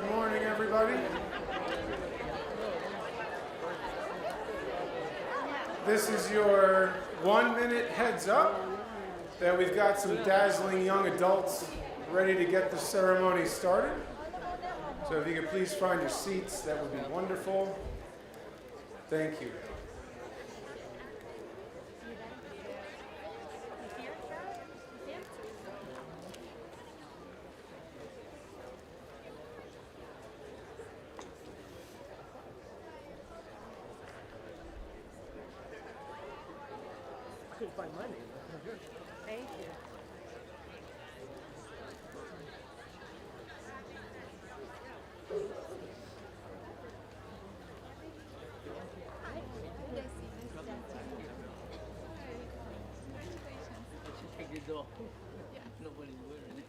Good morning, everybody. This is your 1-minute heads up that we've got some dazzling young adults ready to get the ceremony started. So if you could please find your seats, that would be wonderful. Thank you. Couldn't find my name. Thank you. Take your door. Nobody's wearing it.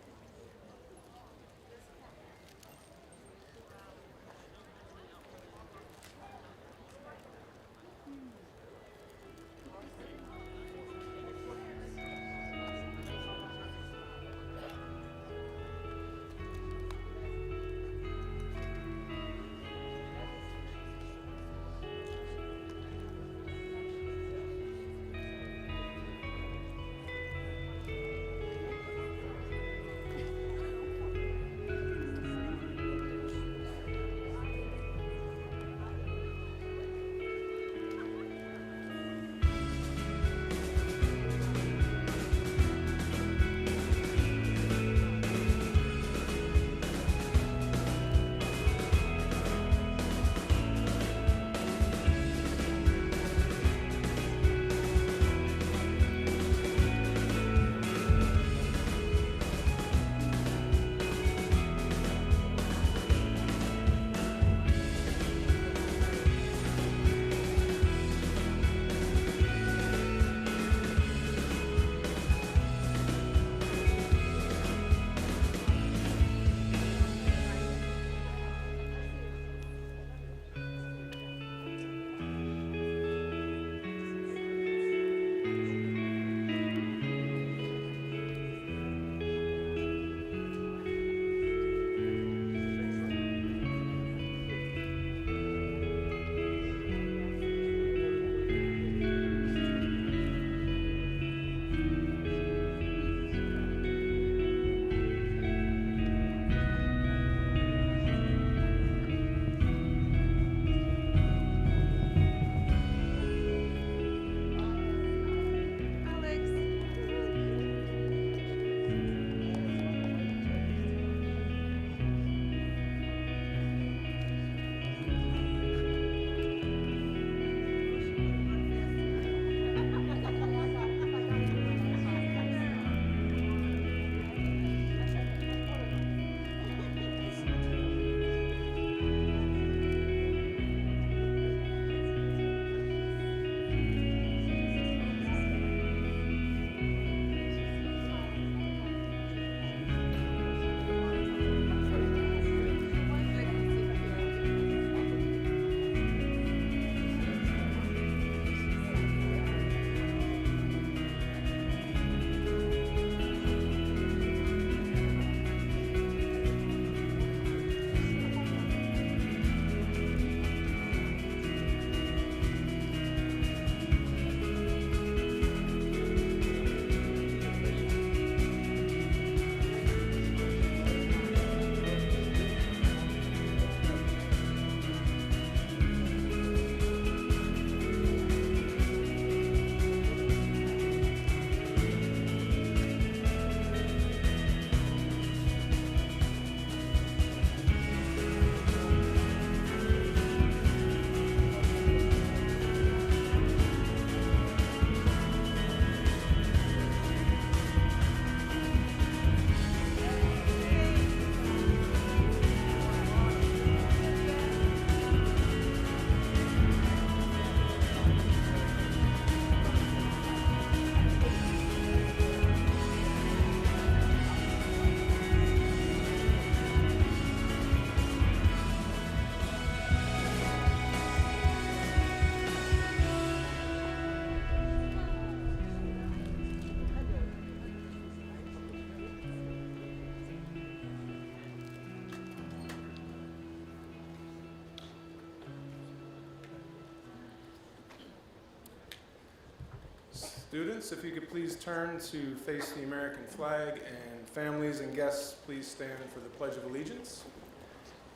Students, if you could please turn to face the American flag, and families and guests, please stand for the Pledge of Allegiance.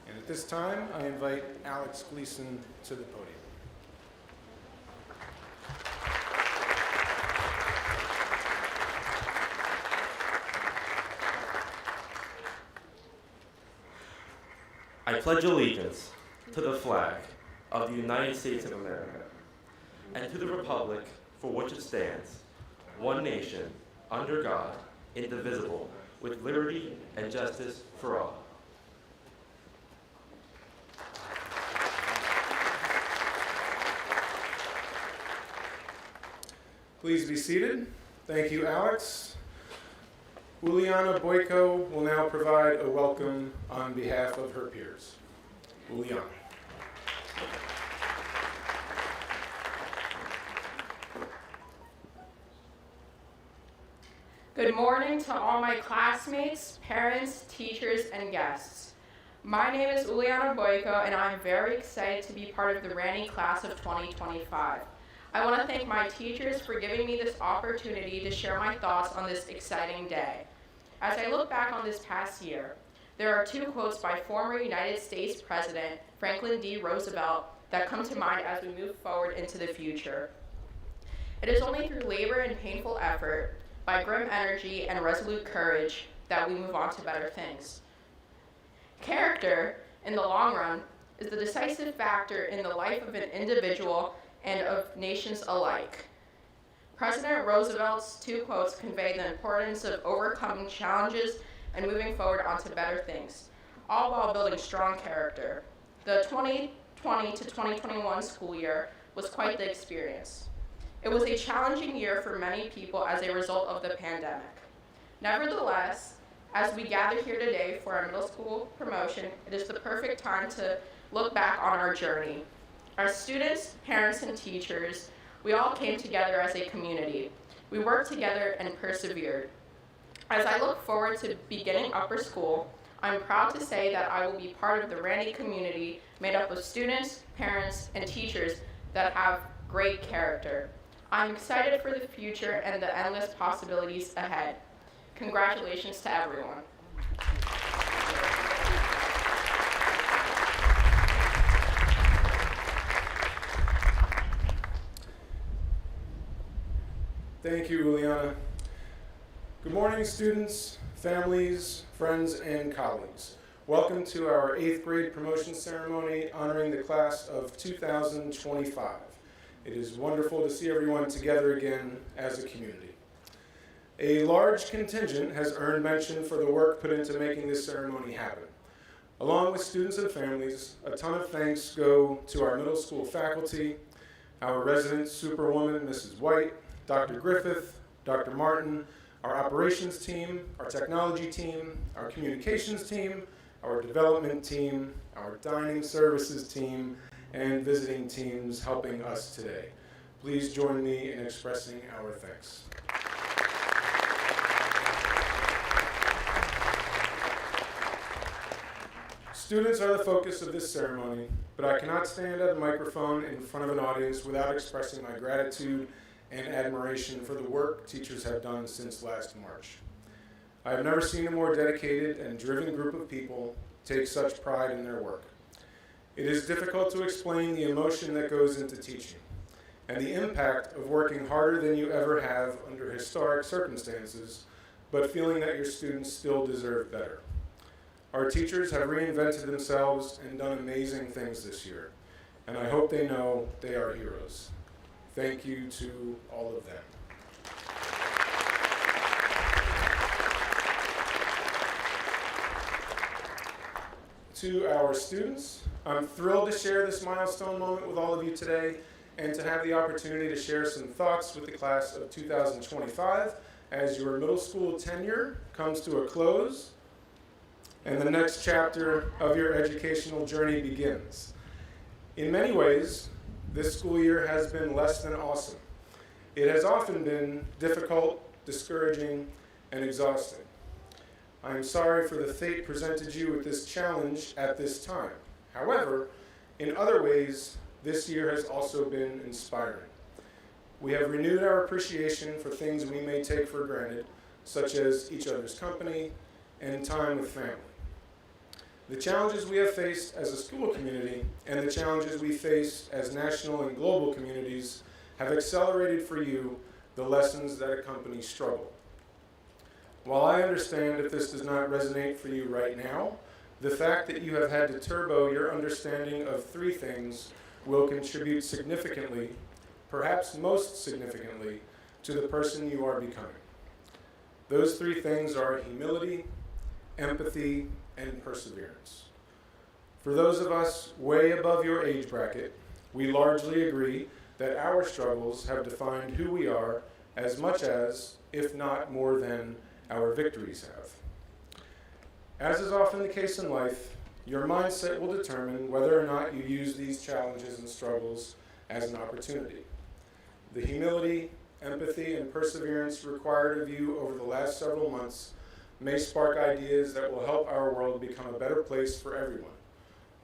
And at this time, I invite Alex Gleason to the podium. I pledge allegiance to the flag of the United States of America and to the republic for which it stands, one nation, under God, indivisible, with liberty and justice for all. Please be seated. Thank you, Alex. Juliana Boyko will now provide a welcome on behalf of her peers. Juliana. Good morning to all my classmates, parents, teachers, and guests. My name is Juliana Boyko, and I'm very excited to be part of the Ranney class of 2025. I want to thank my teachers for giving me this opportunity to share my thoughts on this exciting day. As I look back on this past year, there are two quotes by former United States President Franklin D. Roosevelt that come to mind as we move forward into the future. It is only through labor and painful effort, by grim energy and resolute courage, that we move on to better things. Character, in the long run, is the decisive factor in the life of an individual and of nations alike. President Roosevelt's two quotes convey the importance of overcoming challenges and moving forward onto better things, all while building strong character. The 2020 to 2021 school year was quite the experience. It was a challenging year for many people as a result of the pandemic. Nevertheless, as we gather here today for our middle school promotion, it is the perfect time to look back on our journey. As students, parents, and teachers, we all came together as a community. We worked together and persevered. As I look forward to beginning upper school, I'm proud to say that I will be part of the Ranney community made up of students, parents, and teachers that have great character. I'm excited for the future and the endless possibilities ahead. Congratulations to everyone. Thank you, Juliana. Good morning, students, families, friends, and colleagues. Welcome to our 8th grade promotion ceremony honoring the class of 2025. It is wonderful to see everyone together again as a community. A large contingent has earned mention for the work put into making this ceremony happen. Along with students and families, a ton of thanks go to our middle school faculty, our resident superwoman, Mrs. White, Dr. Griffith, Dr. Martin, our operations team, our technology team, our communications team, our development team, our dining services team, and visiting teams helping us today. Please join me in expressing our thanks. Students are the focus of this ceremony, but I cannot stand at a microphone in front of an audience without expressing my gratitude and admiration for the work teachers have done since last March. I have never seen a more dedicated and driven group of people take such pride in their work. It is difficult to explain the emotion that goes into teaching and the impact of working harder than you ever have under historic circumstances, but feeling that your students still deserve better. Our teachers have reinvented themselves and done amazing things this year, and I hope they know they are heroes. Thank you to all of them. To our students, I'm thrilled to share this milestone moment with all of you today and to have the opportunity to share some thoughts with the class of 2025 as your middle school tenure comes to a close and the next chapter of your educational journey begins. In many ways, this school year has been less than awesome. It has often been difficult, discouraging, and exhausting. I am sorry for the fate presented you with this challenge at this time. However, in other ways, this year has also been inspiring. we have renewed our appreciation for things we may take for granted, such as each other's company and time with family. The challenges we have faced as a school community and the challenges we face as national and global communities have accelerated for you the lessons that accompany struggle. While I understand if this does not resonate for you right now, the fact that you have had to turbo your understanding of three things will contribute significantly, perhaps most significantly, to the person you are becoming. Those three things are humility, empathy, and perseverance. For those of us way above your age bracket, we largely agree that our struggles have defined who we are as much as, if not more than, our victories have. As is often the case in life, your mindset will determine whether or not you use these challenges and struggles as an opportunity. The humility, empathy, and perseverance required of you over the last several months may spark ideas that will help our world become a better place for everyone,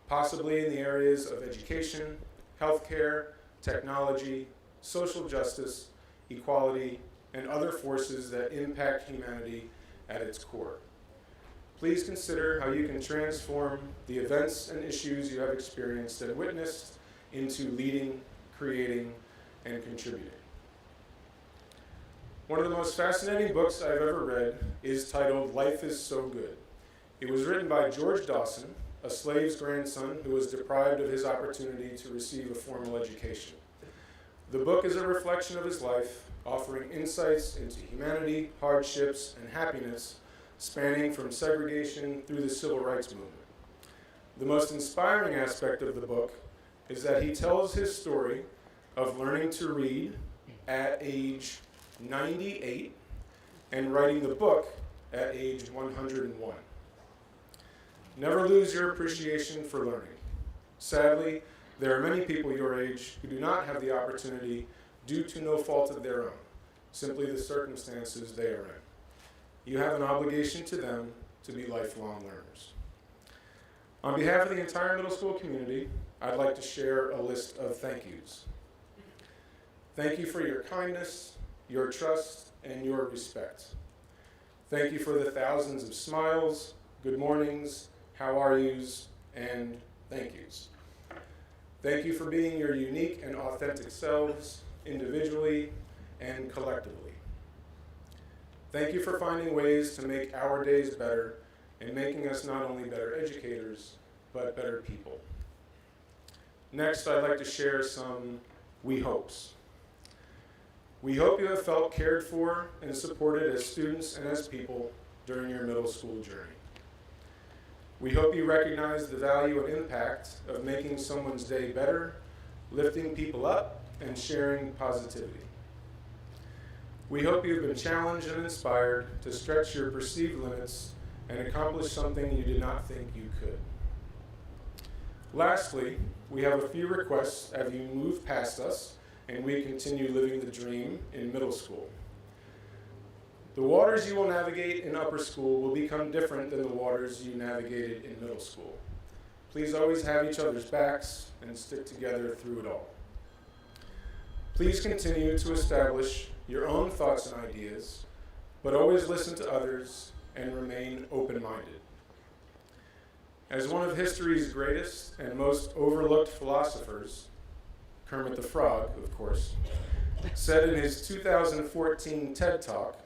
possibly in the areas of education, healthcare, technology, social justice, equality, and other forces that impact humanity at its core. Please consider how you can transform the events and issues you have experienced and witnessed into leading, creating, and contributing. One of the most fascinating books I've ever read is titled Life is So Good. It was written by George Dawson, a slave's grandson who was deprived of his opportunity to receive a formal education. The book is a reflection of his life, offering insights into humanity, hardships, and happiness, spanning from segregation through the civil rights movement. The most inspiring aspect of the book is that he tells his story of learning to read at age 98 and writing the book at age 101. Never lose your appreciation for learning. Sadly, there are many people your age who do not have the opportunity due to no fault of their own, simply the circumstances they are in. You have an obligation to them to be lifelong learners. On behalf of the entire middle school community, I'd like to share a list of thank yous. Thank you for your kindness, your trust, and your respect. Thank you for the thousands of smiles, good mornings, how are yous, and thank yous. Thank you for being your unique and authentic selves, individually and collectively. Thank you for finding ways to make our days better and making us not only better educators, but better people. Next, I'd like to share some we hopes. We hope you have felt cared for and supported as students and as people during your middle school journey. We hope you recognize the value and impact of making someone's day better, lifting people up, and sharing positivity. We hope you've been challenged and inspired to stretch your perceived limits and accomplish something you did not think you could. Lastly, we have a few requests as you move past us and we continue living the dream in middle school. The waters you will navigate in upper school will become different than the waters you navigated in middle school. Please always have each other's backs and stick together through it all. Please continue to establish your own thoughts and ideas, but always listen to others and remain open-minded. As one of history's greatest and most overlooked philosophers, Kermit the Frog, of course, said in his 2014 TED Talk,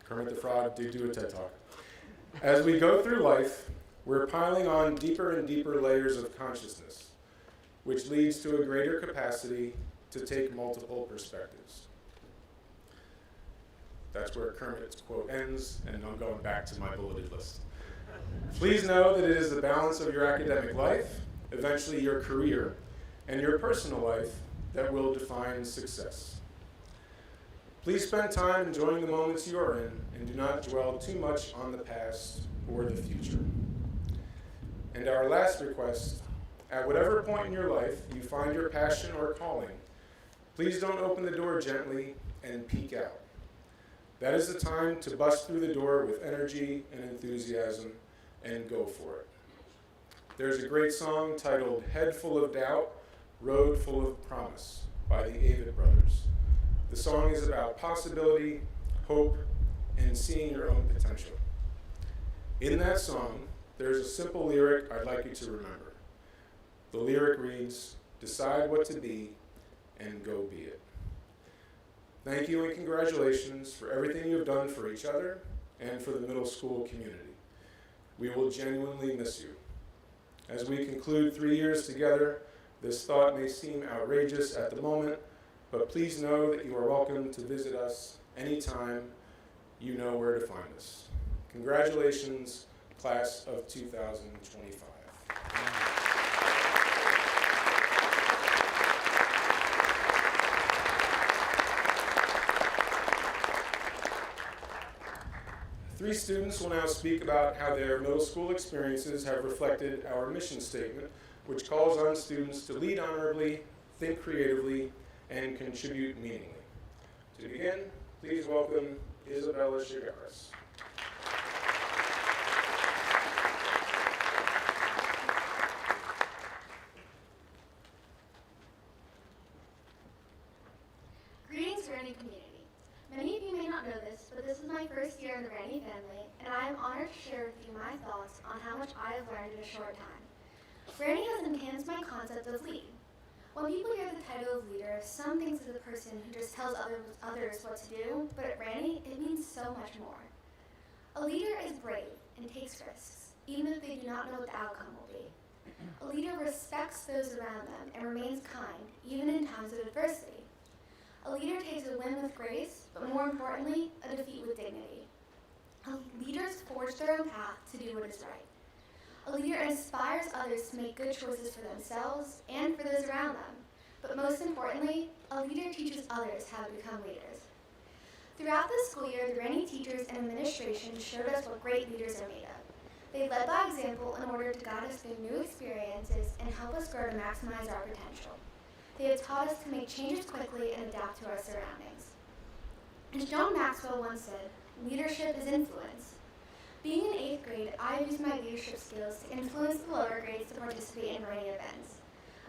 Kermit the Frog did do a TED Talk, as we go through life, we're piling on deeper and deeper layers of consciousness, which leads to a greater capacity to take multiple perspectives. That's where Kermit's quote ends, and I'm going back to my bulleted list. Please know that it is the balance of your academic life, eventually your career, and your personal life that will define success. Please spend time enjoying the moments you are in and do not dwell too much on the past or the future. And our last request, at whatever point in your life you find your passion or calling, please don't open the door gently and peek out. That is the time to bust through the door with energy and enthusiasm and go for it. There's a great song titled Head Full of Doubt, Road Full of Promise by the Avett Brothers. The song is about possibility, hope, and seeing your own potential. In that song, there's a simple lyric I'd like you to remember. The lyric reads, "Decide what to be and go be it." Thank you and congratulations for everything you've done for each other and for the middle school community. We will genuinely miss you. As we conclude 3 years together, this thought may seem outrageous at the moment, but please know that you are welcome to visit us anytime. You know where to find us. Congratulations, class of 2025. Three students will now speak about how their middle school experiences have reflected our mission statement, which calls on students to lead honorably, think creatively, and contribute meaningfully. To begin, please welcome Isabella Chigares. Greetings, Ranney community. Many of you may not know this, but this is my first year in the Ranney family, and I am honored to share with you my thoughts on how much I have learned in a short time. Ranney has enhanced my concept of lead. When people hear the title of leader, some think of the person who just tells others what to do, but at Ranney, it means so much more. A leader is brave and takes risks, even if they do not know what the outcome will be. A leader respects those around them and remains kind, even in times of adversity. A leader takes a win with grace, but more importantly, a defeat with dignity. Leaders forge their own path to do what is right. A leader inspires others to make good choices for themselves and for those around them. But most importantly, a leader teaches others how to become leaders. Throughout the school year, the Ranney teachers and administration showed us what great leaders are made of. They led by example in order to guide us through new experiences and help us grow to maximize our potential. They have taught us to make changes quickly and adapt to our surroundings. As John Maxwell once said, leadership is influence. Being in 8th grade, I used my leadership skills to influence the lower grades to participate in Ranney events.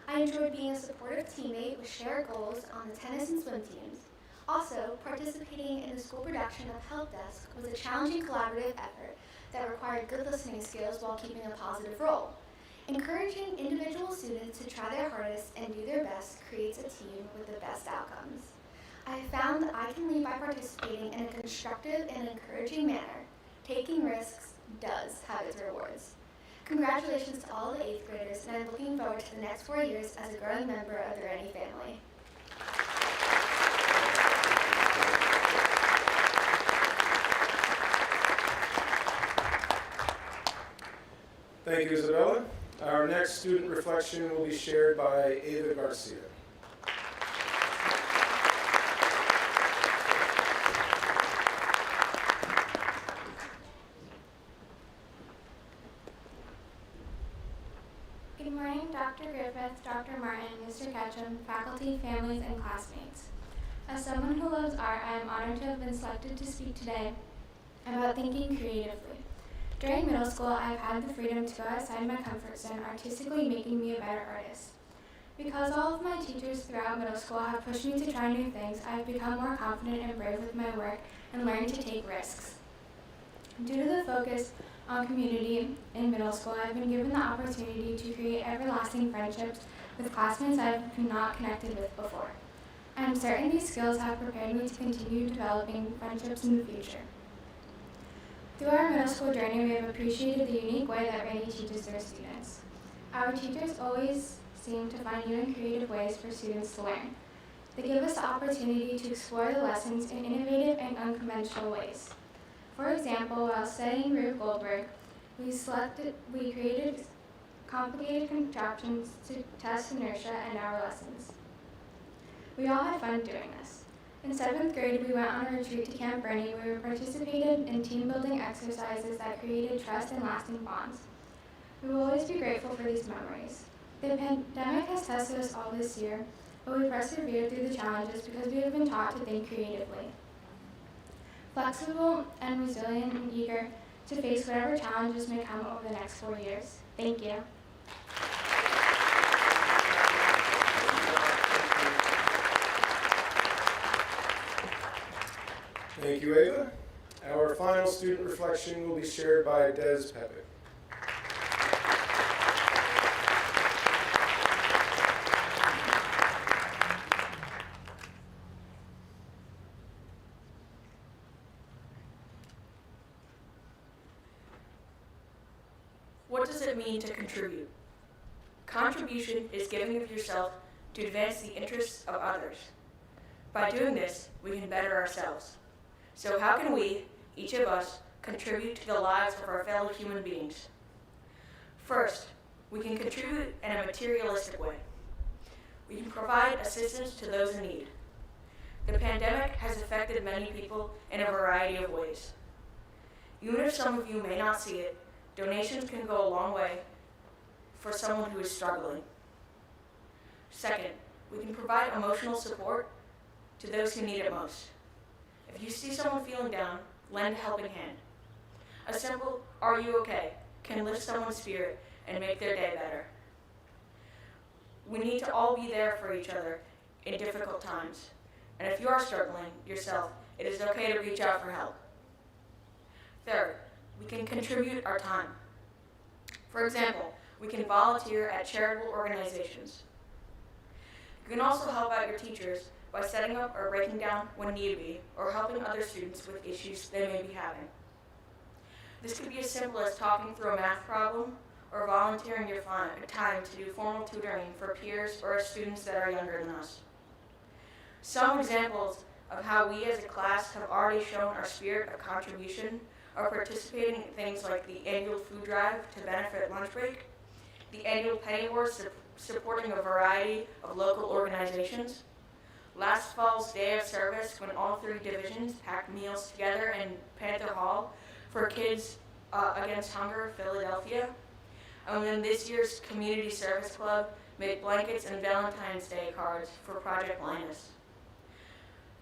I enjoyed being a supportive teammate with shared goals on the tennis and swim teams. Also, participating in the school production of Help Desk was a challenging collaborative effort that required good listening skills while keeping a positive role. Encouraging individual students to try their hardest and do their best creates a team with the best outcomes. I have found that I can lead by participating in a constructive and encouraging manner. Taking risks does have its rewards. Congratulations to all the 8th graders, and I'm looking forward to the next 4 years as a growing member of the Ranney family. Thank you, Isabella. Our next student reflection will be shared by Ava Garcia. Good morning, Dr. Griffith, Dr. Martin, Mr. Ketchum, faculty, families, and classmates. As someone who loves art, I am honored to have been selected to speak today about thinking creatively. During middle school, I have had the freedom to go outside my comfort zone, artistically making me a better artist. Because all of my teachers throughout middle school have pushed me to try new things, I have become more confident and brave with my work and learned to take risks. Due to the focus on community in middle school, I have been given the opportunity to create everlasting friendships with classmates I have not connected with before. I am certain these skills have prepared me to continue developing friendships in the future. Through our middle school journey, we have appreciated the unique way that Ranney teaches their students. Our teachers always seem to find new and creative ways for students to learn. They give us the opportunity to explore the lessons in innovative and unconventional ways. For example, while studying Rube Goldberg, we created complicated contraptions to test inertia in our lessons. We all had fun doing this. In 7th grade, we went on a retreat to Camp Ranney where we participated in team-building exercises that created trust and lasting bonds. We will always be grateful for these memories. The pandemic has tested us all this year, but we persevered through the challenges because we have been taught to think creatively. Flexible and resilient and eager to face whatever challenges may come over the next 4 years. Thank you. Thank you, Ava. Our final student reflection will be shared by Des Pepe. What does it mean to contribute? Contribution is giving of yourself to advance the interests of others. By doing this, we can better ourselves. So how can we, each of us, contribute to the lives of our fellow human beings? First, we can contribute in a materialistic way. We can provide assistance to those in need. The pandemic has affected many people in a variety of ways. Even if some of you may not see it, donations can go a long way for someone who is struggling. Second, we can provide emotional support to those who need it most. If you see someone feeling down, lend a helping hand. A simple, "Are you okay?" can lift someone's spirit and make their day better. We need to all be there for each other in difficult times. And if you are struggling yourself, it is okay to reach out for help. Third, we can contribute our time. For example, we can volunteer at charitable organizations. You can also help out your teachers by setting up or breaking down when need be, or helping other students with issues they may be having. This could be as simple as talking through a math problem, or volunteering your time to do formal tutoring for peers or students that are younger than us. Some examples of how we as a class have already shown our spirit of contribution are participating in things like the annual food drive to benefit lunch break, the annual penny wars supporting a variety of local organizations, last fall's day of service when all three divisions packed meals together in Panther Hall for Kids Against Hunger, Philadelphia, and then this year's Community Service Club made blankets and Valentine's Day cards for Project Linus.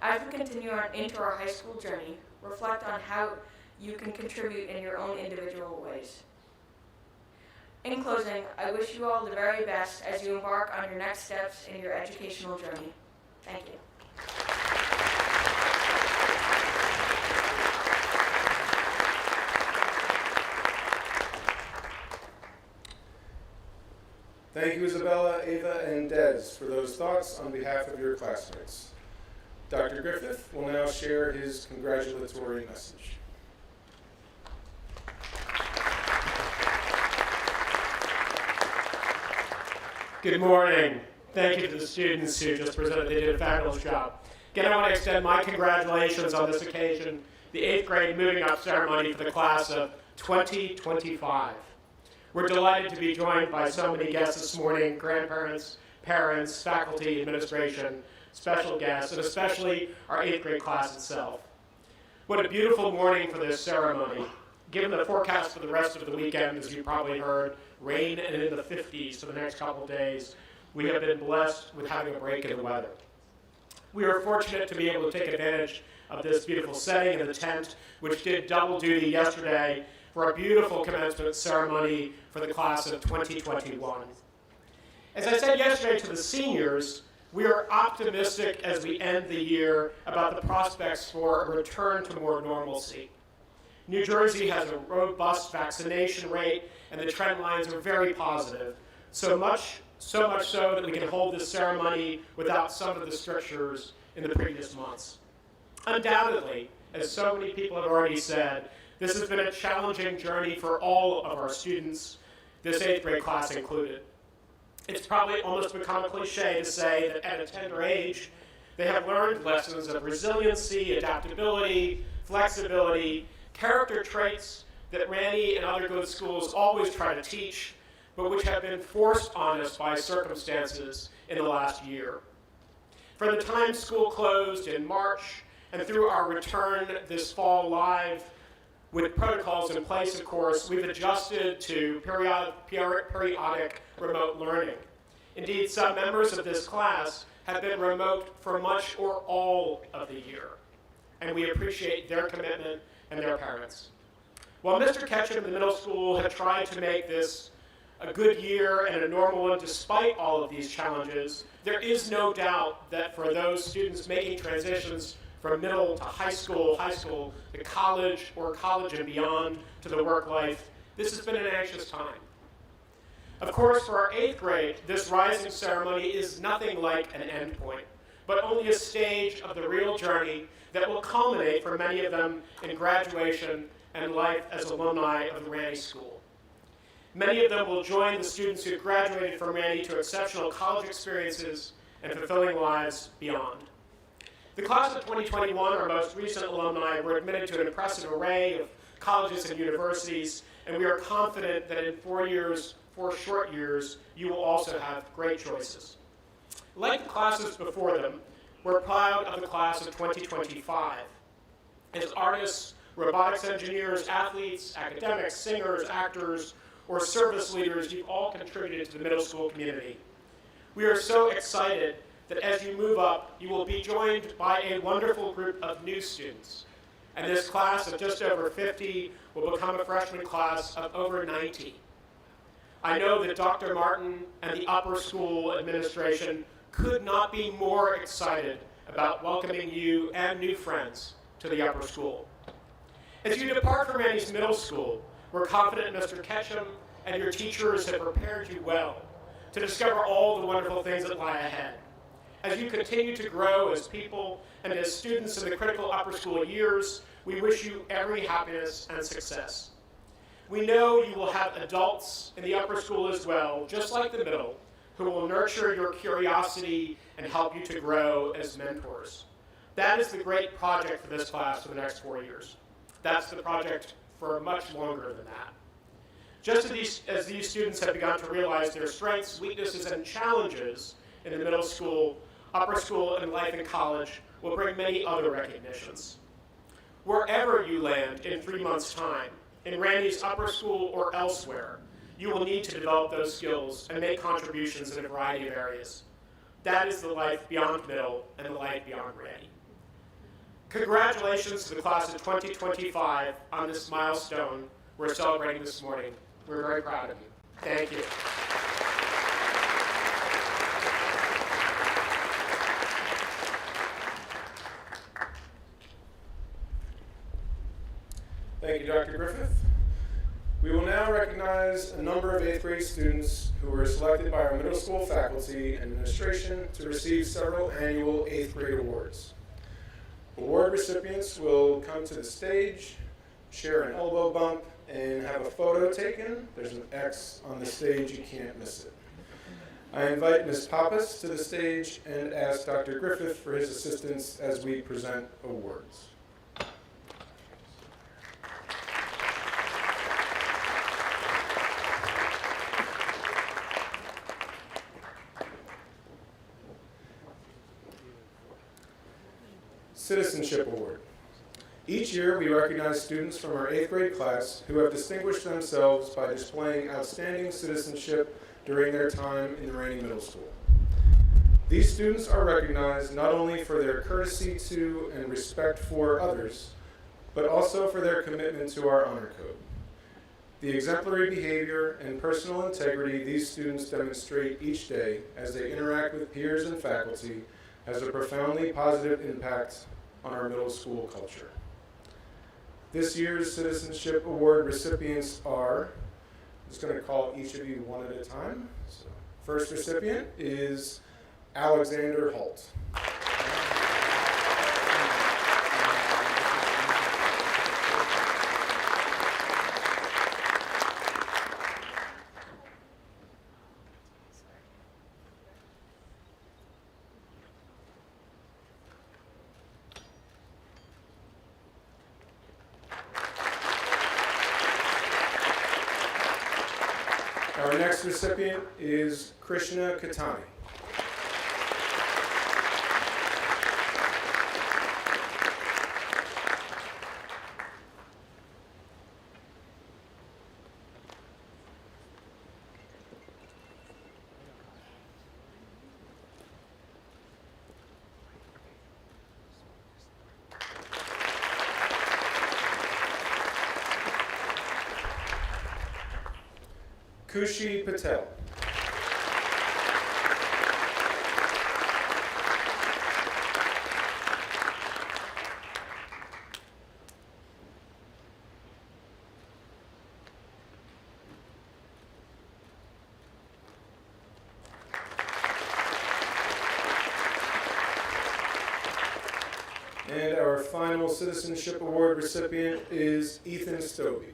As we continue into our high school journey, reflect on how you can contribute in your own individual ways. In closing, I wish you all the very best as you embark on your next steps in your educational journey. Thank you. Thank you, Isabella, Ava, and Des, for those thoughts on behalf of your classmates. Dr. Griffith will now share his congratulatory message. Good morning. Thank you to the students who just presented. They did a fabulous job. Again, I want to extend my congratulations on this occasion, the 8th grade moving up ceremony for the class of 2025. We're delighted to be joined by so many guests this morning, grandparents, parents, faculty, administration, special guests, and especially our 8th grade class itself. What a beautiful morning for this ceremony. Given the forecast for the rest of the weekend, as you probably heard, rain and in the 50s for the next couple of days, we have been blessed with having a break in the weather. We are fortunate to be able to take advantage of this beautiful setting in the tent, which did double duty yesterday for a beautiful commencement ceremony for the class of 2021. As I said yesterday to the seniors, we are optimistic as we end the year about the prospects for a return to more normalcy. New Jersey has a robust vaccination rate, and the trend lines are very positive, so much so that we can hold this ceremony without some of the strictures in the previous months. Undoubtedly, as so many people have already said, this has been a challenging journey for all of our students, this 8th grade class included. It's probably almost become a cliche to say that at a tender age, they have learned lessons of resiliency, adaptability, flexibility, character traits that Ranney and other good schools always try to teach, but which have been forced on us by circumstances in the last year. From the time school closed in March and through our return this fall live, with protocols in place, of course, we've adjusted to periodic remote learning. Indeed, some members of this class have been remote for much or all of the year, and we appreciate their commitment and their parents. While Mr. Ketchum and the middle school have tried to make this a good year and a normal one despite all of these challenges, there is no doubt that for those students making transitions from middle to high school to college, or college and beyond to the work life, this has been an anxious time. Of course, for our 8th grade, this rising ceremony is nothing like an end point, but only a stage of the real journey that will culminate for many of them in graduation and life as alumni of the Ranney School. Many of them will join the students who graduated from Ranney to exceptional college experiences and fulfilling lives beyond. The class of 2021, our most recent alumni, were admitted to an impressive array of colleges and universities, and we are confident that in 4 short years, you will also have great choices. Like the classes before them, we're proud of the class of 2025. As artists, robotics engineers, athletes, academics, singers, actors, or service leaders, you've all contributed to the middle school community. We are so excited that as you move up, you will be joined by a wonderful group of new students. And this class of just over 50 will become a freshman class of over 90. I know that Dr. Martin and the upper school administration could not be more excited about welcoming you and new friends to the upper school. As you depart from Ranney's middle school, we're confident Mr. Ketchum and your teachers have prepared you well to discover all the wonderful things that lie ahead. As you continue to grow as people and as students in the critical upper school years, we wish you every happiness and success. We know you will have adults in the upper school as well, just like the middle, who will nurture your curiosity and help you to grow as mentors. That is the great project for this class for the next 4 years. That's the project for much longer than that. Just as these students have begun to realize their strengths, weaknesses, and challenges in the middle school, upper school, and life in college will bring many other recognitions. Wherever you land in 3 months' time, in Ranney's upper school or elsewhere, you will need to develop those skills and make contributions in a variety of areas. That is the life beyond middle and the life beyond Ranney. Congratulations to the class of 2025 on this milestone we're celebrating this morning. We're very proud of you. Thank you. Thank you, Dr. Griffith. We will now recognize a number of 8th grade students who were selected by our middle school faculty and administration to receive several annual 8th grade awards. Award recipients will come to the stage, share an elbow bump, and have a photo taken. There's an X on the stage, you can't miss it. I invite Ms. Pappas to the stage and ask Dr. Griffith for his assistance as we present awards. Citizenship Award. Each year, we recognize students from our 8th grade class who have distinguished themselves by displaying outstanding citizenship during their time in the Ranney Middle School. These students are recognized not only for their courtesy to and respect for others, but also for their commitment to our honor code. The exemplary behavior and personal integrity these students demonstrate each day as they interact with peers and faculty has a profoundly positive impact on our middle school culture. This year's Citizenship Award recipients are, I'm just going to call each of you one at a time. So, first recipient is Alexander Holt. Our next recipient is Krishna Katani. Kushi Patel. our final Citizenship Award recipient is Ethan Stobie.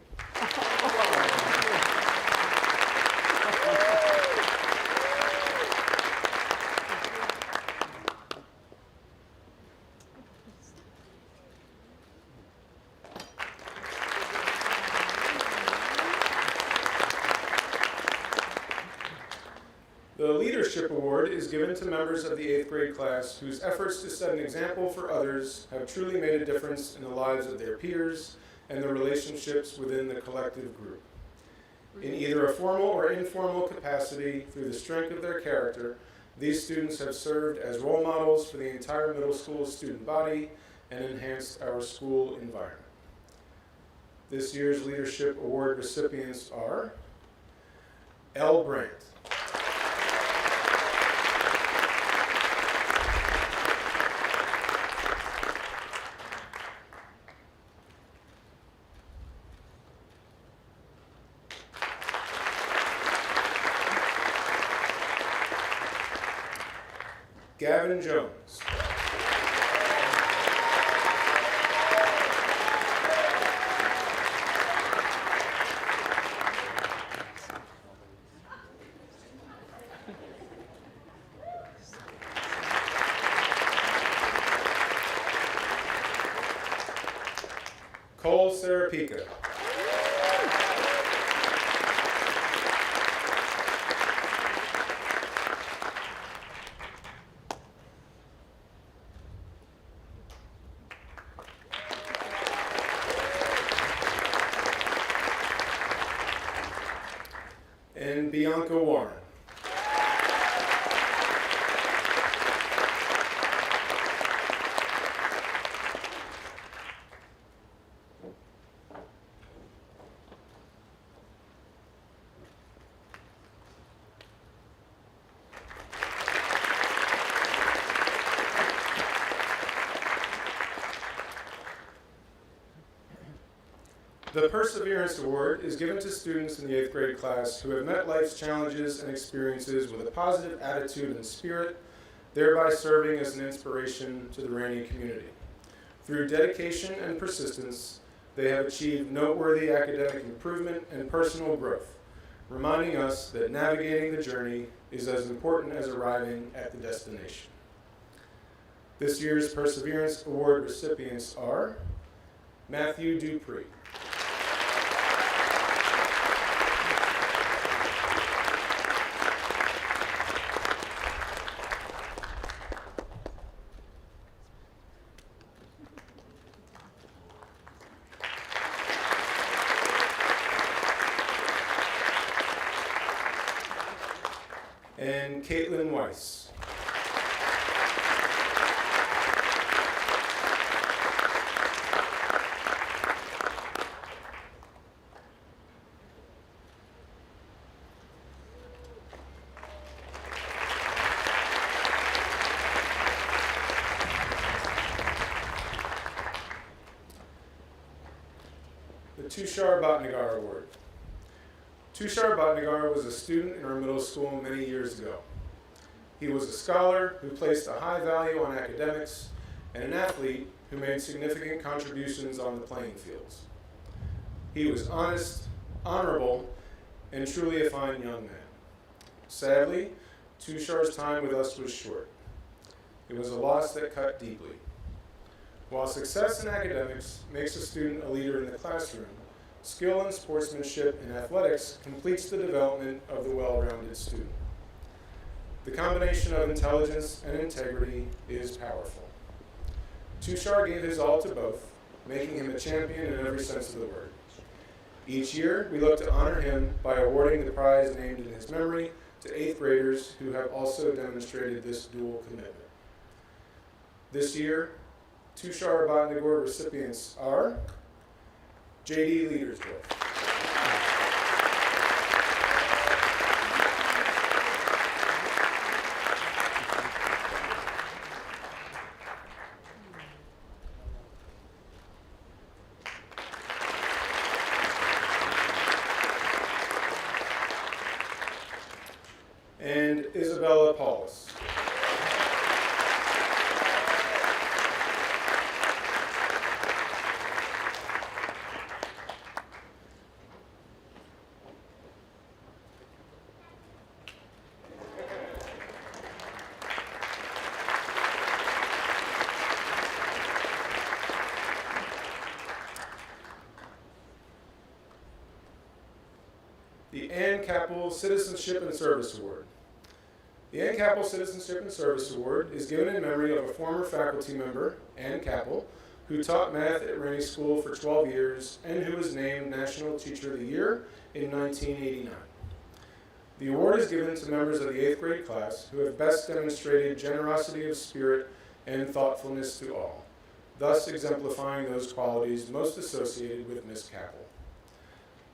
The Leadership Award is given to members of the 8th grade class whose efforts to set an example for others have truly made a difference in the lives of their peers and the relationships within the collective group. In either a formal or informal capacity, through the strength of their character, these students have served as role models for the entire middle school student body and enhanced our school environment. This year's Leadership Award recipients are L. Brandt, Gavin Jones, Cole Sarapica, and Bianca Warren. The Perseverance Award is given to students in the 8th grade class who have met life's challenges and experiences with a positive attitude and spirit, thereby serving as an inspiration to the Ranney community. Through dedication and persistence, they have achieved noteworthy academic improvement and personal growth, reminding us that navigating the journey is as important as arriving at the destination. This year's Perseverance Award recipients are Matthew Dupree, and Caitlin Weiss. The Tushar Bhatnagar Award. Tushar Bhatnagar was a student in our middle school many years ago. He was a scholar who placed a high value on academics and an athlete who made significant contributions on the playing fields. He was honest, honorable, and truly a fine young man. Sadly, Tushar's time with us was short. It was a loss that cut deeply. While success in academics makes a student a leader in the classroom, skill in sportsmanship and athletics completes the development of the well-rounded student. The combination of intelligence and integrity is powerful. Tushar gave his all to both, making him a champion in every sense of the word. Each year, we look to honor him by awarding the prize named in his memory to 8th graders who have also demonstrated this dual commitment. This year, Tushar Bhatnagar recipients are J.D. Leadersdorf, and Isabella Paulus. the Ann Capel Citizenship and Service Award. The Ann Capel Citizenship and Service Award is given in memory of a former faculty member, Ann Capel, who taught math at Ranney School for 12 years and who was named National Teacher of the Year in 1989. The award is given to members of the 8th grade class who have best demonstrated generosity of spirit and thoughtfulness to all, thus exemplifying those qualities most associated with Miss Capel.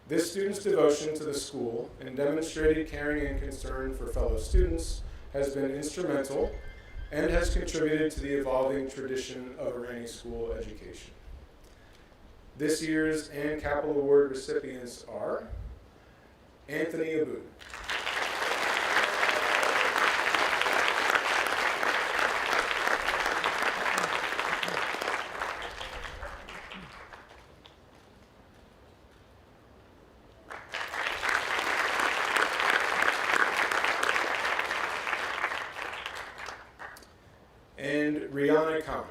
This student's devotion to the school and demonstrated caring and concern for fellow students has been instrumental and has contributed to the evolving tradition of a Ranney School education. This year's Ann Capel Award recipients are Anthony Aboud, and Rihanna Khan.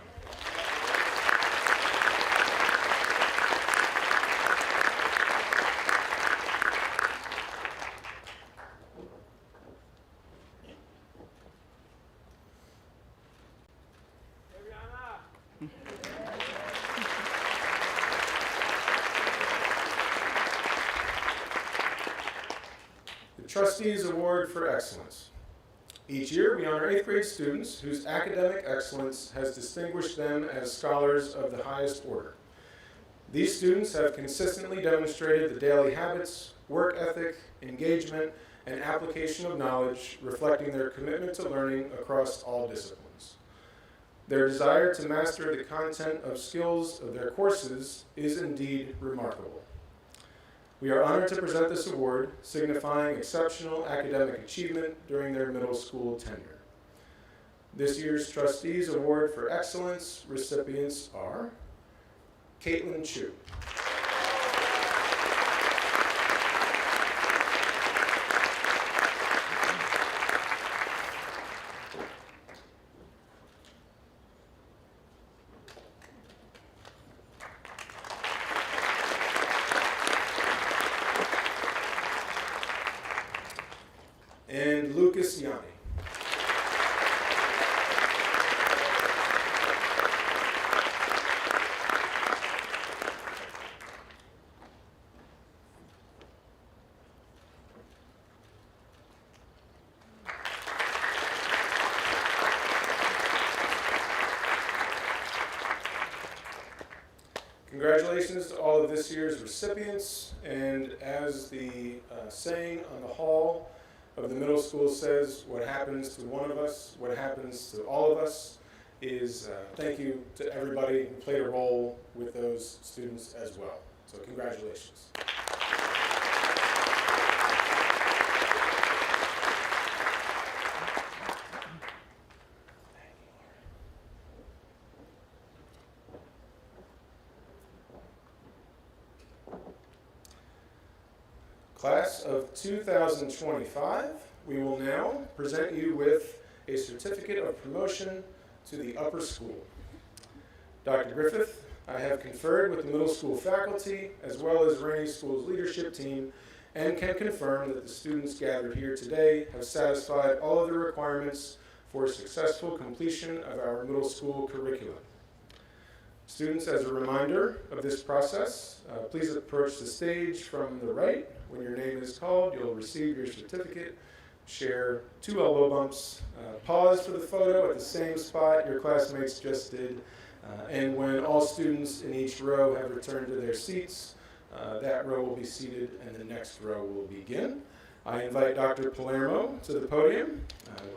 The Trustees Award for Excellence. Each year, we honor 8th grade students whose academic excellence has distinguished them as scholars of the highest order. These students have consistently demonstrated the daily habits, work ethic, engagement, and application of knowledge reflecting their commitment to learning across all disciplines. Their desire to master the content of skills of their courses is indeed remarkable. We are honored to present this award, signifying exceptional academic achievement during their middle school tenure. This year's Trustees Award for Excellence recipients are Caitlin Chu, and Lucas Yanni. Congratulations to all of this year's recipients, and as the saying on the hall of the middle school says, what happens to one of us, what happens to all of us, is thank you to everybody who played a role with those students as well. So congratulations. Class of 2025, we will now present you with a certificate of promotion to the upper school. Dr. Griffith, I have conferred with the middle school faculty as well as Ranney School's leadership team and can confirm that the students gathered here today have satisfied all of the requirements for successful completion of our middle school curriculum. Students, as a reminder of this process, please approach the stage from the right. When your name is called, you'll receive your certificate. Share 2 elbow bumps. Pause for the photo at the same spot your classmates just did. And when all students in each row have returned to their seats, that row will be seated and the next row will begin. I invite Dr. Palermo to the podium.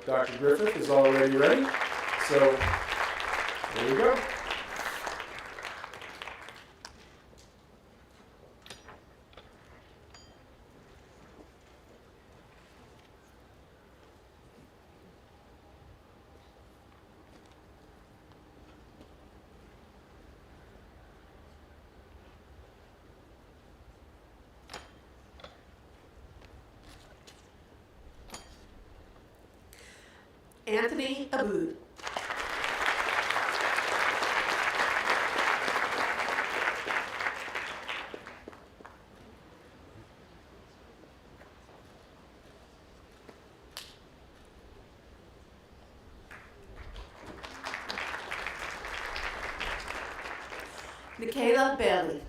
Dr. Griffith is already ready. So there we go. Anthony Aboud. Michaela Bailey.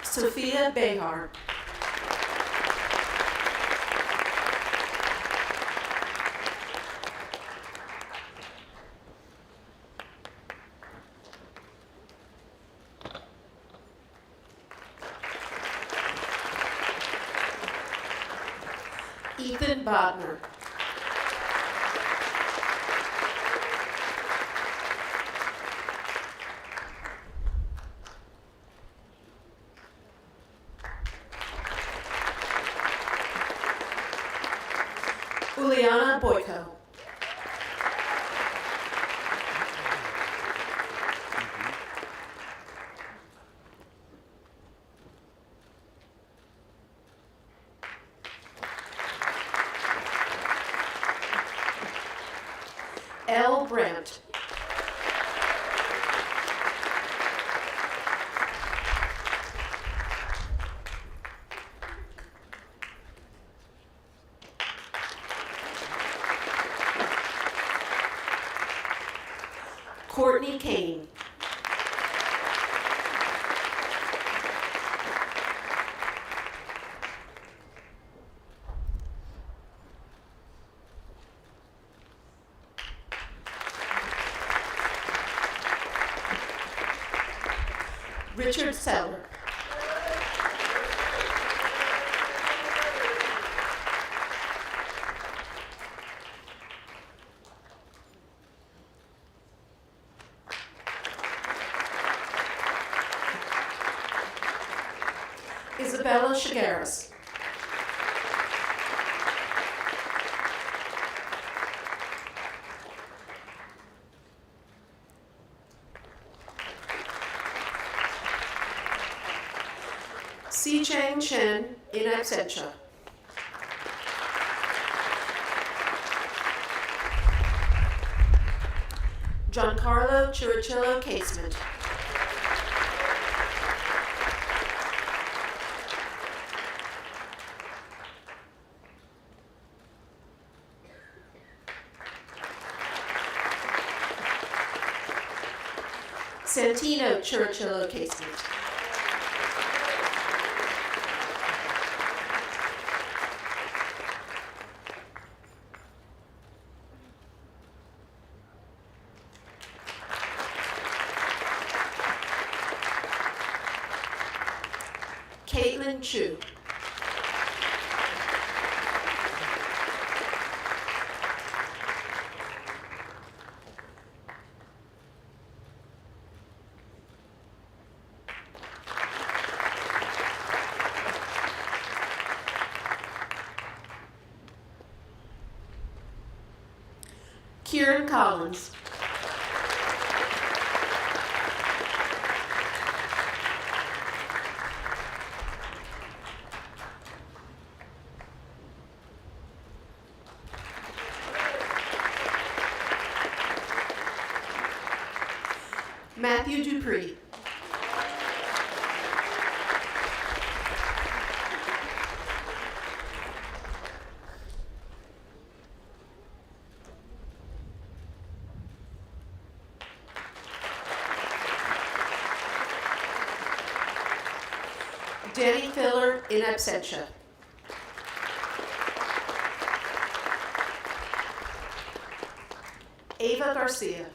Sophia Behar. Ethan Bodner. Uliana Boyko. L. Brandt. Courtney Kane. Richard Seller. Isabella Shigaris. Si Chang Chen in absentia. Giancarlo Chirichillo Casement. Santino Chirichillo Casement. Caitlin Chu. Kieran Collins. Matthew Dupree. Danny Filler in absentia. Ava Garcia.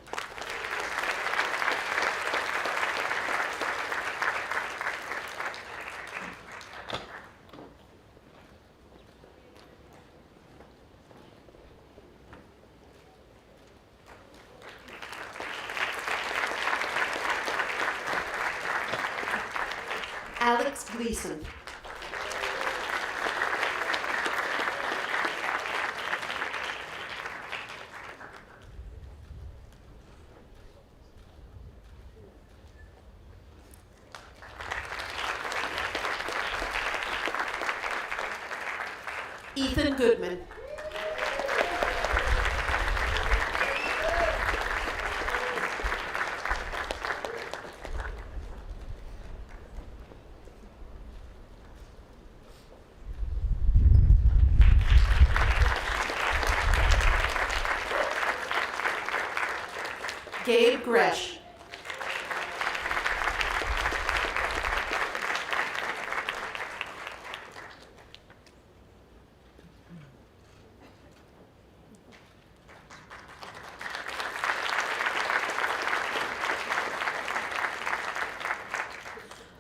Alex Gleason. Ethan Goodman. Gabe Gresh.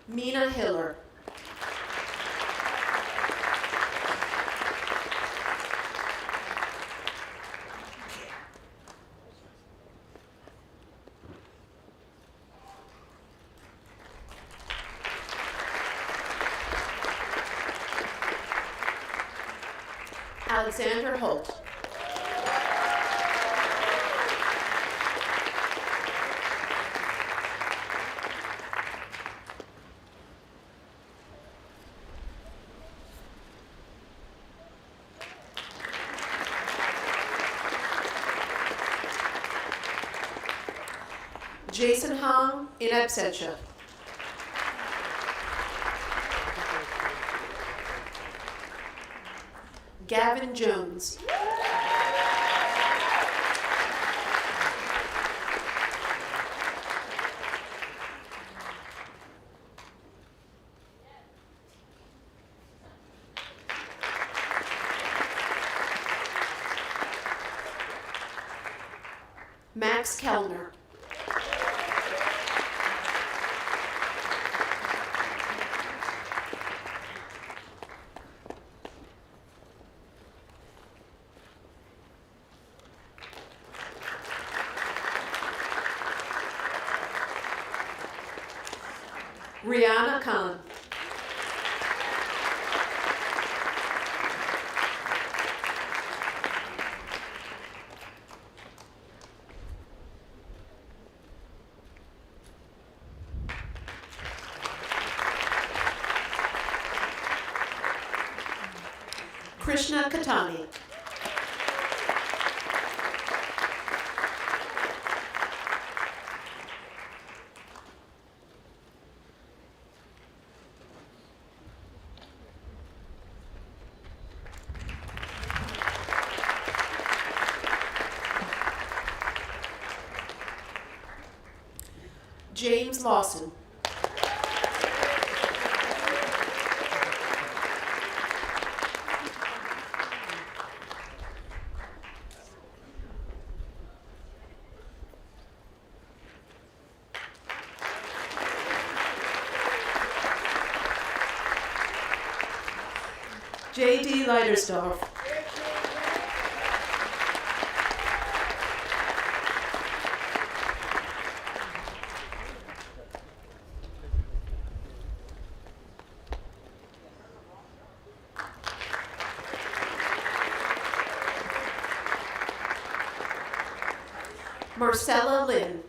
Mina Hiller. Alexander Holt. Jason Hong in absentia. Gavin Jones. Max Kellner. Rihanna Khan. Krishna Katani. James Lawson. J.D. Leidersdorf. Marcella Lynn.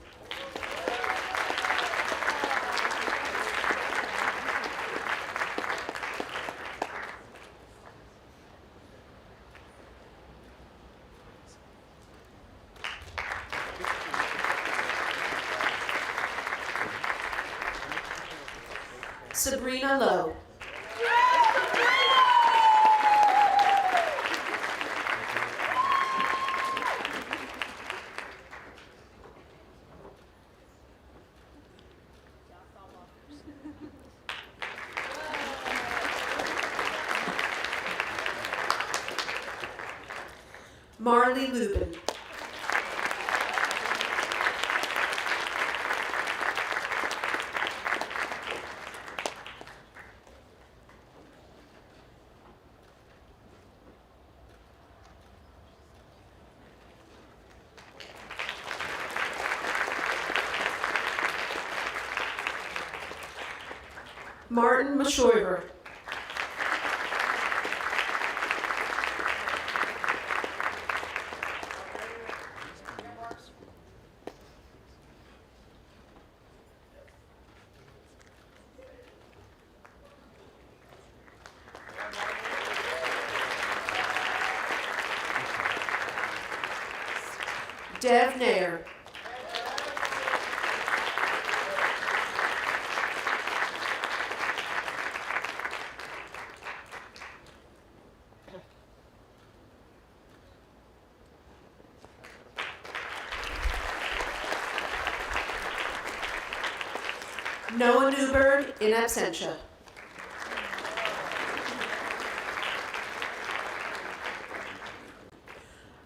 Sabrina Lowe. Marley Lubin. Martin Mashoiver. Dev Nair. Noah Newberg, in absentia.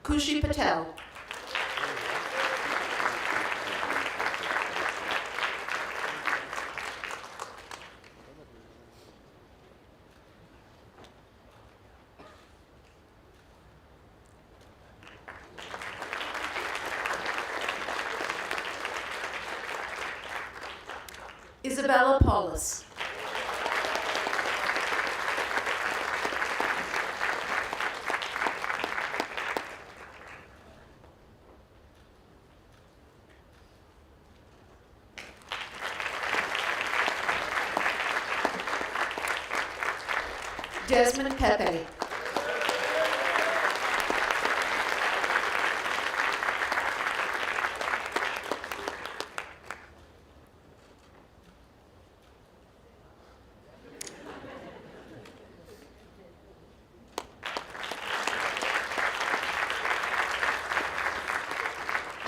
Kushi Patel. Isabella Paulus. Desmond Pepe.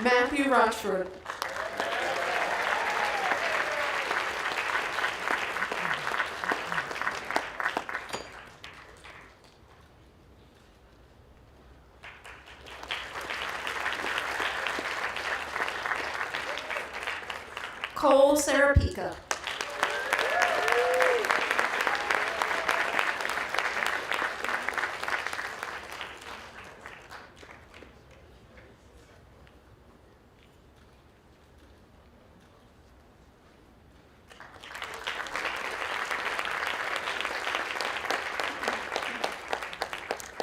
Matthew Rochford. Cole Sarapica.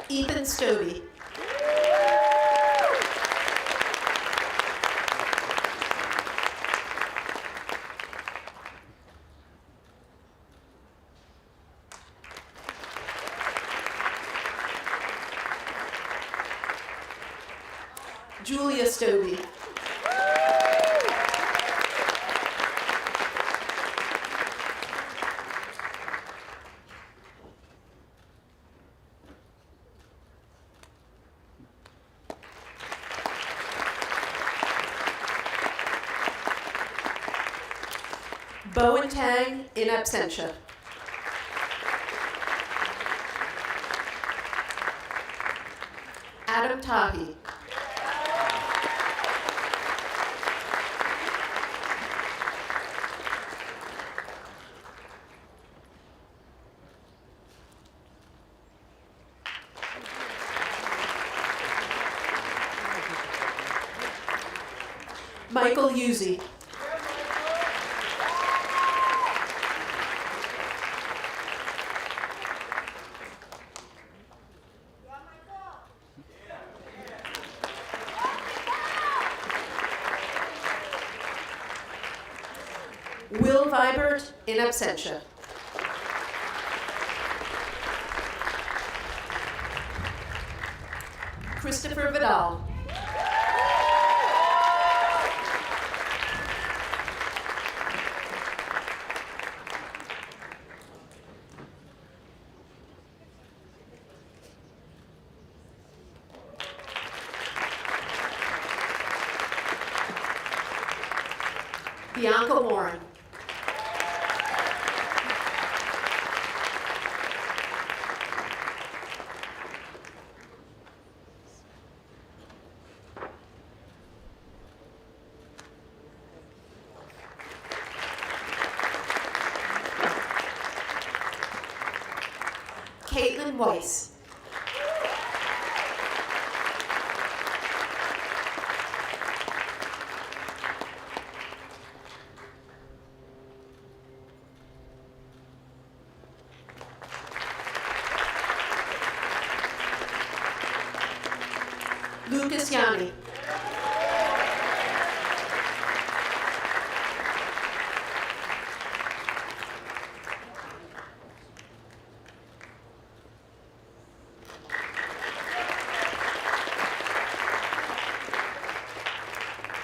Ethan Stobie. Julia Stobie. Bowen Tang, in absentia. Adam Tahi. Michael Uzzi. Will Vibert, in absentia. Christopher Vidal. Bianca Warren. Caitlin Weiss. Lucas Yanni.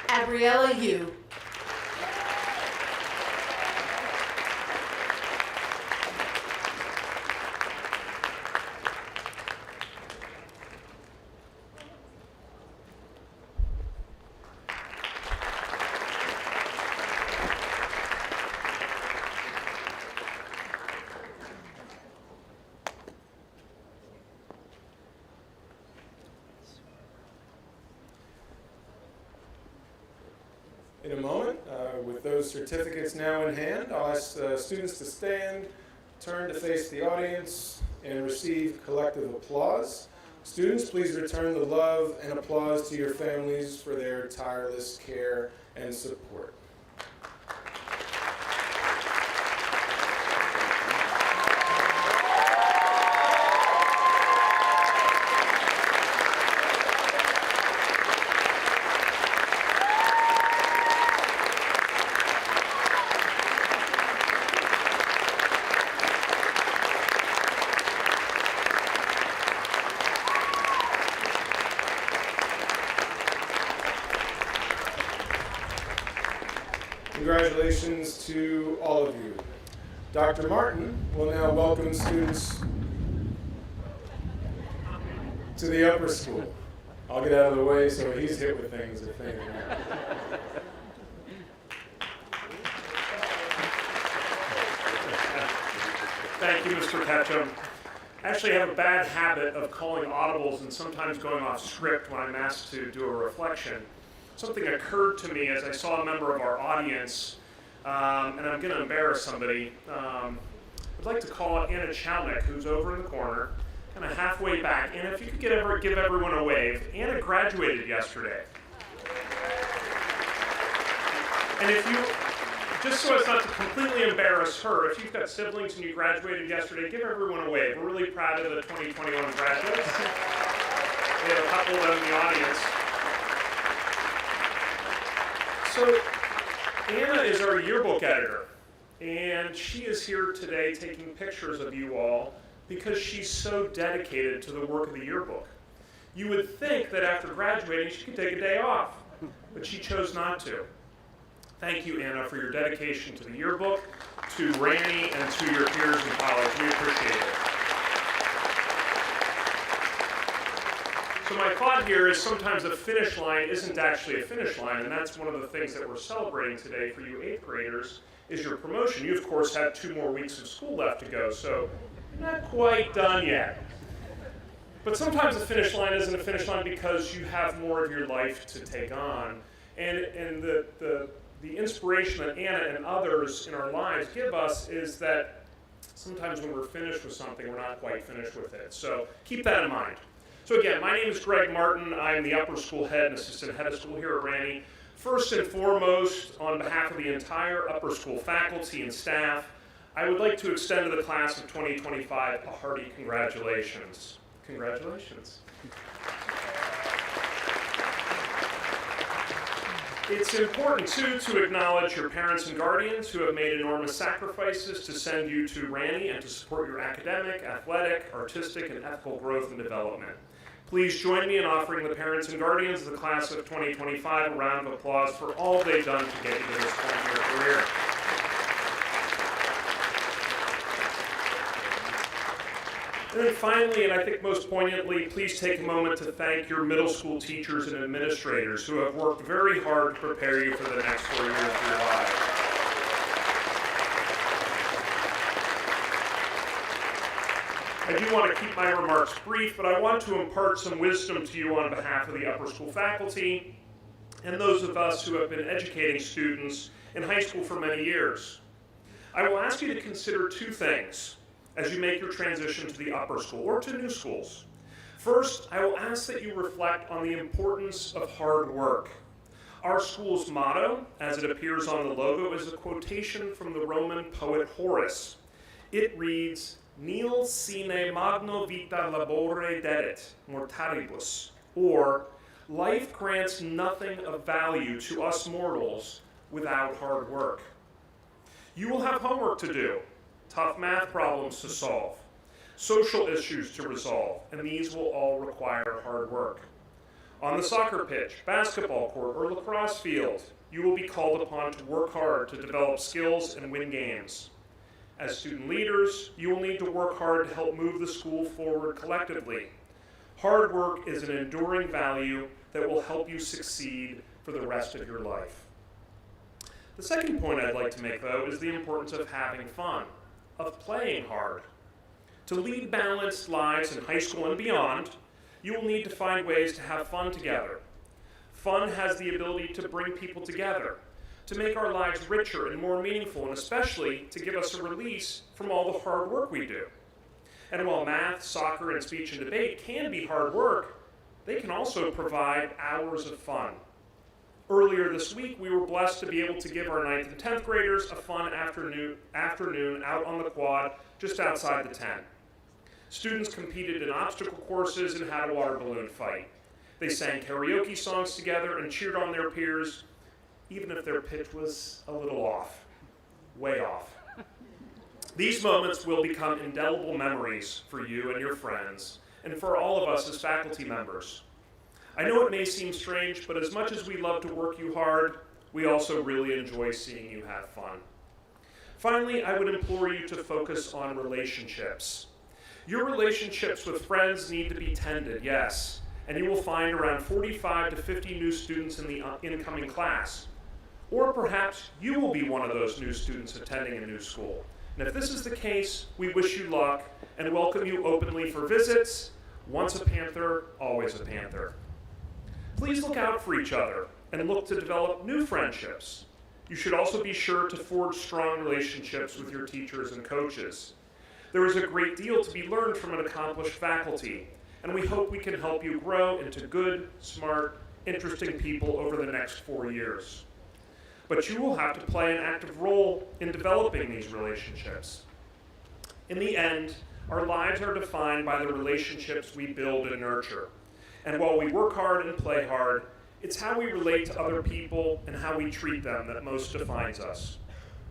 Gabriella Yu. moment. With those certificates now in hand, I'll ask students to stand, turn to face the audience, and receive collective applause. Students, please return the love and applause to your families for their tireless care and support. Congratulations to all of you. Dr. Martin will now welcome students to the upper school. I'll get out of the way so he's hit with things if anything happens. Thank you, Mr. Ketchum. Actually, I have a bad habit of calling audibles and sometimes going off script when I'm asked to do a reflection. Something occurred to me as I saw a member of our audience, and I'm going to embarrass somebody. I'd like to call out Anna Chalnick, who's over in the corner, kind of halfway back. Anna, if you could give everyone a wave. Anna graduated yesterday. And if you, just so as not to completely embarrass her, if you've got siblings and you graduated yesterday, give everyone a wave. We're really proud of the 2021 graduates. We have a couple of them in the audience. So Anna is our yearbook editor, and she is here today taking pictures of you all because she's so dedicated to the work of the yearbook. You would think that after graduating she could take a day off, but she chose not to. Thank you, Anna, for your dedication to the yearbook, to Ranney, and to your peers in college. We appreciate it. So my thought here is sometimes a finish line isn't actually a finish line, and that's one of the things that we're celebrating today for you 8th graders is your promotion. You, of course, have 2 more weeks of school left to go, so you're not quite done yet. But sometimes a finish line isn't a finish line because you have more of your life to take on. And the inspiration that Anna and others in our lives give us is that sometimes when we're finished with something, we're not quite finished with it. So keep that in mind. So again, my name is Greg Martin. I'm the upper school head and assistant head of school here at Ranney. First and foremost, on behalf of the entire upper school faculty and staff, I would like to extend to the class of 2025 a hearty congratulations. Congratulations. It's important, too, to acknowledge your parents and guardians who have made enormous sacrifices to send you to Ranney and to support your academic, athletic, artistic, and ethical growth and development. Please join me in offering the parents and guardians of the class of 2025 a round of applause for all they've done to get you to this point in your career. And then finally, and I think most poignantly, please take a moment to thank your middle school teachers and administrators who have worked very hard to prepare you for the next 4 years of your lives. I do want to keep my remarks brief, but I want to impart some wisdom to you on behalf of the upper school faculty and those of us who have been educating students in high school for many years. I will ask you to consider 2 things as you make your transition to the upper school or to new schools. First, I will ask that you reflect on the importance of hard work. Our school's motto, as it appears on the logo, is a quotation from the Roman poet Horace. It reads, "Nil sine magno vita labore deret mortalibus," or, life grants nothing of value to us mortals without hard work. You will have homework to do, tough math problems to solve, social issues to resolve, and these will all require hard work. On the soccer pitch, basketball court, or lacrosse field, you will be called upon to work hard to develop skills and win games. As student leaders, you will need to work hard to help move the school forward collectively. Hard work is an enduring value that will help you succeed for the rest of your life. The second point I'd like to make, though, is the importance of having fun, of playing hard. To lead balanced lives in high school and beyond, you will need to find ways to have fun together. Fun has the ability to bring people together. to make our lives richer and more meaningful, and especially to give us a release from all the hard work we do. And while math, soccer, and speech and debate can be hard work, they can also provide hours of fun. Earlier this week, we were blessed to be able to give our 9th and 10th graders a fun afternoon out on the quad just outside the tent. Students competed in obstacle courses and had a water balloon fight. They sang karaoke songs together and cheered on their peers, even if their pitch was a little off, way off. These moments will become indelible memories for you and your friends, and for all of us as faculty members. I know it may seem strange, but as much as we love to work you hard, we also really enjoy seeing you have fun. Finally, I would implore you to focus on relationships. Your relationships with friends need to be tended, yes, and you will find around 45 to 50 new students in the incoming class. Or perhaps you will be one of those new students attending a new school. And if this is the case, we wish you luck and welcome you openly for visits. Once a Panther, always a Panther. Please look out for each other and look to develop new friendships. You should also be sure to forge strong relationships with your teachers and coaches. There is a great deal to be learned from an accomplished faculty, and we hope we can help you grow into good, smart, interesting people over the next 4 years. But you will have to play an active role in developing these relationships. In the end, our lives are defined by the relationships we build and nurture. And while we work hard and play hard, it's how we relate to other people and how we treat them that most defines us.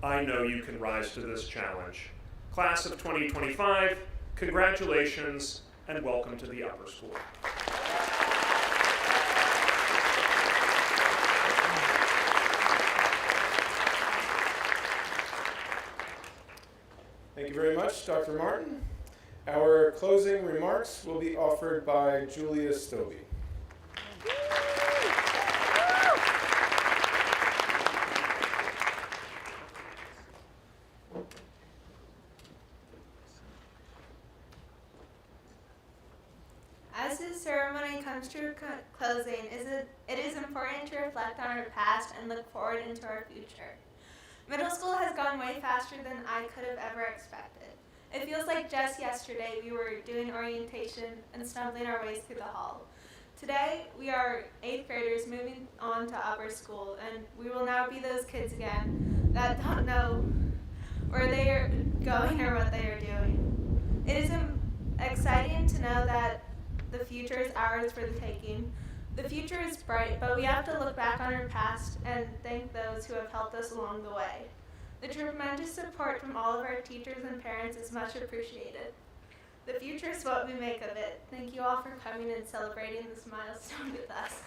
I know you can rise to this challenge. Class of 2025, congratulations and welcome to the upper school. Thank you very much, Dr. Martin. Our closing remarks will be offered by Julia Stobie. As this ceremony comes to a closing, it is important to reflect on our past and look forward into our future. Middle school has gone way faster than I could have ever expected. It feels like just yesterday we were doing orientation and stumbling our ways through the hall. Today, we are 8th graders moving on to upper school, and we will now be those kids again that don't know where they are going or what they are doing. It is exciting to know that the future is ours for the taking. The future is bright, but we have to look back on our past and thank those who have helped us along the way. The tremendous support from all of our teachers and parents is much appreciated. The future is what we make of it. Thank you all for coming and celebrating this milestone with us.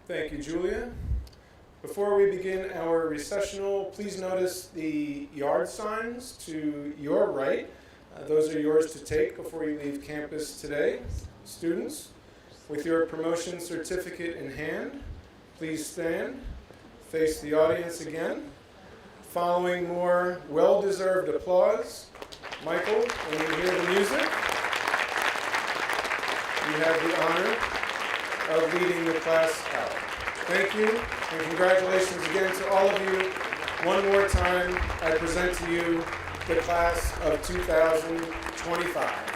Thank you, Julia. Before we begin our recessional, please notice the yard signs to your right. Those are yours to take before you leave campus today. Students, with your promotion certificate in hand, please stand, face the audience again. Following more well-deserved applause, Michael, when you hear the music, you have the honor of leading the class out. Thank you, and congratulations again to all of you. One more time, I present to you the class of 2025.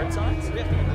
yard signs. We have to